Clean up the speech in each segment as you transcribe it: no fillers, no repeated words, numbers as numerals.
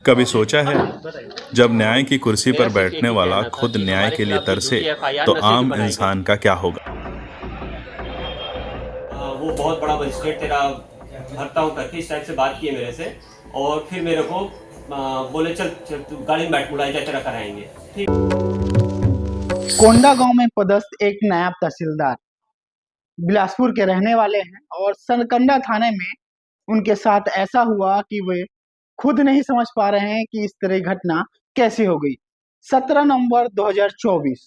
कभी सोचा है जब न्याय की कुर्सी पर बैठने वाला खुद न्याय के लिए तरसे तो आम इंसान का क्या होगा। वो बहुत बड़ा मजिस्ट्रेट तेरा भरता हूँ करके इस टाइप से बात किए मेरे से। और फिर मेरे को बोले चल चल तू गाड़ी में बैठ, बुलाई जा तेरा कराएंगे। ठीक। कोंडा गांव में पदस्थ एक नायब तहसीलदार बिलासपुर के रहने वाले हैं और सरकंडा थाने में उनके साथ ऐसा हुआ कि वे खुद नहीं समझ पा रहे हैं कि इस तरह घटना कैसे हो गई। 17 नवंबर 2024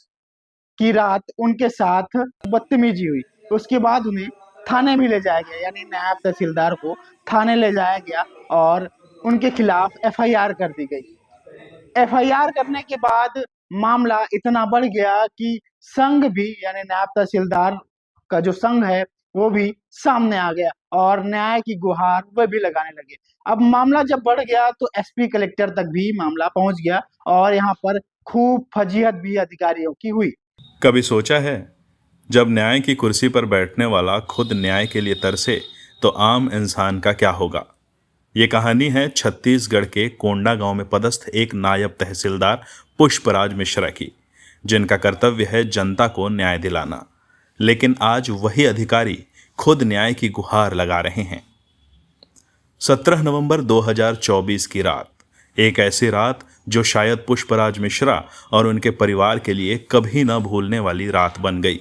की रात उनके साथ बदतमीजी हुई। उसके बाद उन्हें थाने भी ले जाया गया, यानी नायब तहसीलदार को थाने ले जाया गया और उनके खिलाफ एफआईआर कर दी गई। एफआईआर करने के बाद मामला इतना बढ़ गया कि संघ भी, यानी नायब तहसीलदार का जो संघ है वो भी सामने आ गया और न्याय की गुहार वह भी लगाने लगे। अब मामला जब बढ़ गया तो एसपी कलेक्टर तक भी मामला पहुंच गया और यहाँ पर खूब फजीहत भी अधिकारियों की हुई। कभी सोचा है जब न्याय की कुर्सी पर बैठने वाला खुद न्याय के लिए तरसे तो आम इंसान का क्या होगा। ये कहानी है छत्तीसगढ़ के कोंडा गांव में पदस्थ एक नायब तहसीलदार पुष्पराज मिश्रा की, जिनका कर्तव्य है जनता को न्याय दिलाना। लेकिन आज वही अधिकारी खुद न्याय की गुहार लगा रहे हैं। 17 नवंबर 2024 की रात, एक ऐसी रात जो शायद पुष्पराज मिश्रा और उनके परिवार के लिए कभी न भूलने वाली रात बन गई।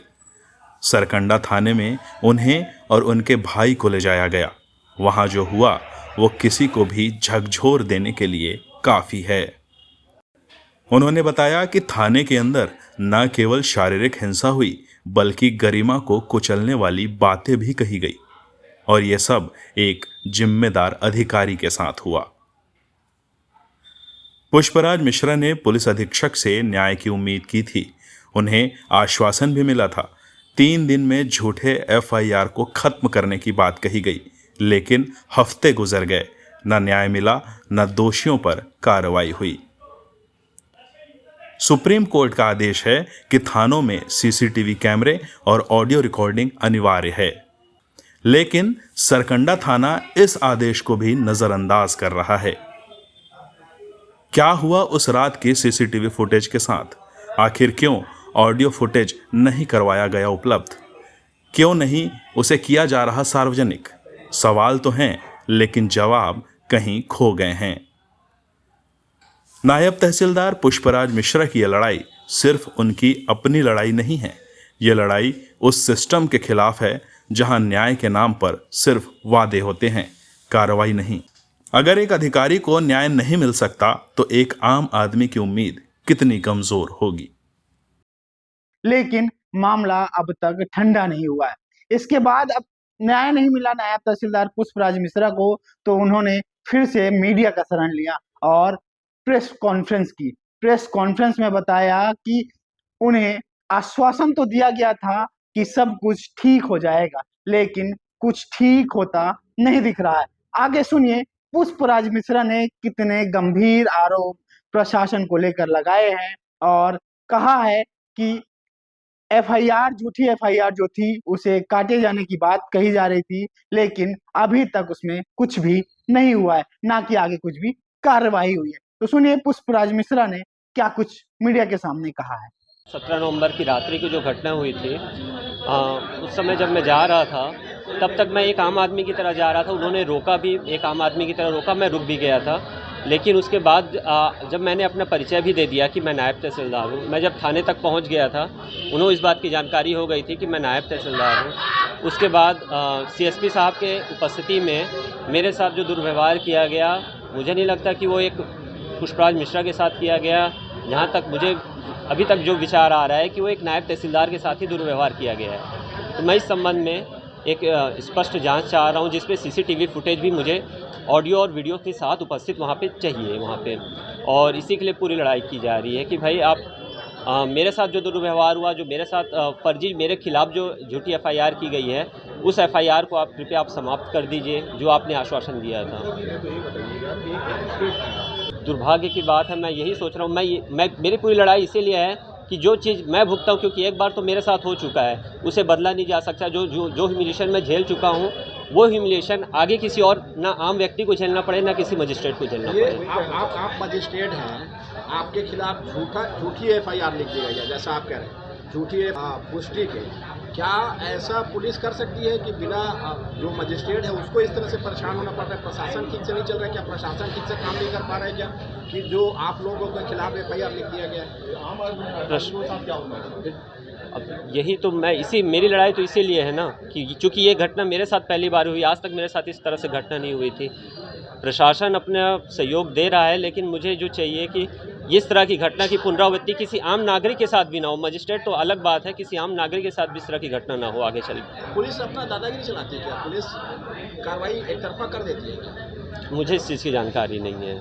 सरकंडा थाने में उन्हें और उनके भाई को ले जाया गया। वहां जो हुआ वो किसी को भी झकझोर देने के लिए काफी है। उन्होंने बताया कि थाने के अंदर न केवल शारीरिक हिंसा हुई बल्कि गरिमा को कुचलने वाली बातें भी कही गई, और यह सब एक जिम्मेदार अधिकारी के साथ हुआ। पुष्पराज मिश्रा ने पुलिस अधीक्षक से न्याय की उम्मीद की थी। उन्हें आश्वासन भी मिला था। 3 दिन में झूठे एफआईआर को खत्म करने की बात कही गई, लेकिन हफ्ते गुजर गए, न न्याय मिला न दोषियों पर कार्रवाई हुई। सुप्रीम कोर्ट का आदेश है कि थानों में सीसीटीवी कैमरे और ऑडियो रिकॉर्डिंग अनिवार्य है, लेकिन सरकंडा थाना इस आदेश को भी नजरअंदाज कर रहा है। क्या हुआ उस रात की सीसीटीवी फुटेज के साथ? आखिर क्यों ऑडियो फुटेज नहीं करवाया गया उपलब्ध? क्यों नहीं उसे किया जा रहा सार्वजनिक? सवाल तो हैं, लेकिन जवाब कहीं खो गए हैं। नायब तहसीलदार पुष्पराज मिश्रा की यह लड़ाई सिर्फ उनकी अपनी लड़ाई नहीं है। यह लड़ाई उस सिस्टम के खिलाफ है जहां न्याय के नाम पर सिर्फ वादे होते हैं, कार्रवाई नहीं। अगर एक अधिकारी को न्याय नहीं मिल सकता तो एक आम आदमी की उम्मीद कितनी कमजोर होगी। लेकिन मामला अब तक ठंडा नहीं हुआ है। इसके बाद अब न्याय नहीं मिला नायब तहसीलदार पुष्पराज मिश्रा को, तो उन्होंने फिर से मीडिया का शरण लिया और प्रेस कॉन्फ्रेंस की। प्रेस कॉन्फ्रेंस में बताया कि उन्हें आश्वासन तो दिया गया था कि सब कुछ ठीक हो जाएगा, लेकिन कुछ ठीक होता नहीं दिख रहा है। आगे सुनिए पुष्पराज मिश्रा ने कितने गंभीर आरोप प्रशासन को लेकर लगाए हैं और कहा है कि एफआईआर, झूठी एफआईआर जो थी उसे काटे जाने की बात कही जा रही थी, लेकिन अभी तक उसमें कुछ भी नहीं हुआ है, ना कि आगे कुछ भी कार्रवाई हुई है। तो सुनिए पुष्पराज मिश्रा ने क्या कुछ मीडिया के सामने कहा है। 17 नवंबर की रात्रि की जो घटना हुई थी, उस समय जब मैं जा रहा था तब तक मैं एक आम आदमी की तरह जा रहा था। उन्होंने रोका भी, एक आम आदमी की तरह रोका, मैं रुक भी गया था। लेकिन उसके बाद जब मैंने अपना परिचय भी दे दिया कि मैं नायब तहसीलदार हूँ, मैं जब थाने तक पहुँच गया था, उन्हें इस बात की जानकारी हो गई थी कि मैं नायब तहसीलदार हूँ। उसके बाद सीएसपी साहब के उपस्थिति में मेरे साथ जो दुर्व्यवहार किया गया, मुझे नहीं लगता कि वो एक पुष्पराज मिश्रा के साथ किया गया। जहाँ तक मुझे अभी तक जो विचार आ रहा है कि वो एक नायब तहसीलदार के साथ ही दुर्व्यवहार किया गया है। तो मैं इस संबंध में एक स्पष्ट जांच चाह रहा हूं, जिसपे सीसीटीवी फुटेज भी मुझे ऑडियो और वीडियो के साथ उपस्थित वहां पे चाहिए वहां पे। और इसी के लिए पूरी लड़ाई की जा रही है कि भाई आप मेरे साथ जो दुर्व्यवहार हुआ, जो मेरे साथ फर्जी, मेरे खिलाफ जो झूठी एफआईआर की गई है, उस एफआईआर को आप कृपया आप समाप्त कर दीजिए जो आपने आश्वासन दिया था। दुर्भाग्य की बात है, मैं यही सोच रहा हूँ, मैं मेरी पूरी लड़ाई इसीलिए है कि जो चीज़ मैं भुगता हूँ, क्योंकि एक बार तो मेरे साथ हो चुका है, उसे बदला नहीं जा सकता। जो ह्यूमिलिएशन मैं झेल चुका हूँ, वो ह्यूमिलिएशन आगे किसी और ना आम व्यक्ति को झेलना पड़े, ना किसी मजिस्ट्रेट को झेलना ये पड़े। आप मजिस्ट्रेट हैं, आपके खिलाफ झूठी एफआईआर लिख दी गई है, जैसा आप कह रहे हैं, झूठी पुष्टि के। क्या ऐसा पुलिस कर सकती है कि बिना जो मजिस्ट्रेट है उसको इस तरह से परेशान होना पड़ रहा है? प्रशासन ठीक से नहीं चल रहा है क्या? प्रशासन ठीक से काम नहीं कर पा रहा है क्या, कि जो आप लोगों के खिलाफ एफआईआर लिख दिया गया है? अब यही तो मेरी लड़ाई तो इसीलिए है ना कि चूँकि ये घटना मेरे साथ पहली बार हुई, आज तक मेरे साथ इस तरह से घटना नहीं हुई थी। प्रशासन अपना सहयोग दे रहा है, लेकिन मुझे जो चाहिए कि इस तरह की घटना की पुनरावृत्ति किसी आम नागरिक के साथ भी ना हो। मजिस्ट्रेट तो अलग बात है, किसी आम नागरिक के साथ भी इस तरह की घटना ना हो आगे चल के। पुलिस अपना दादागिरी चलाती है क्या? पुलिस कार्रवाई एक तरफा कर देती है क्या? मुझे इस चीज़ की जानकारी नहीं है।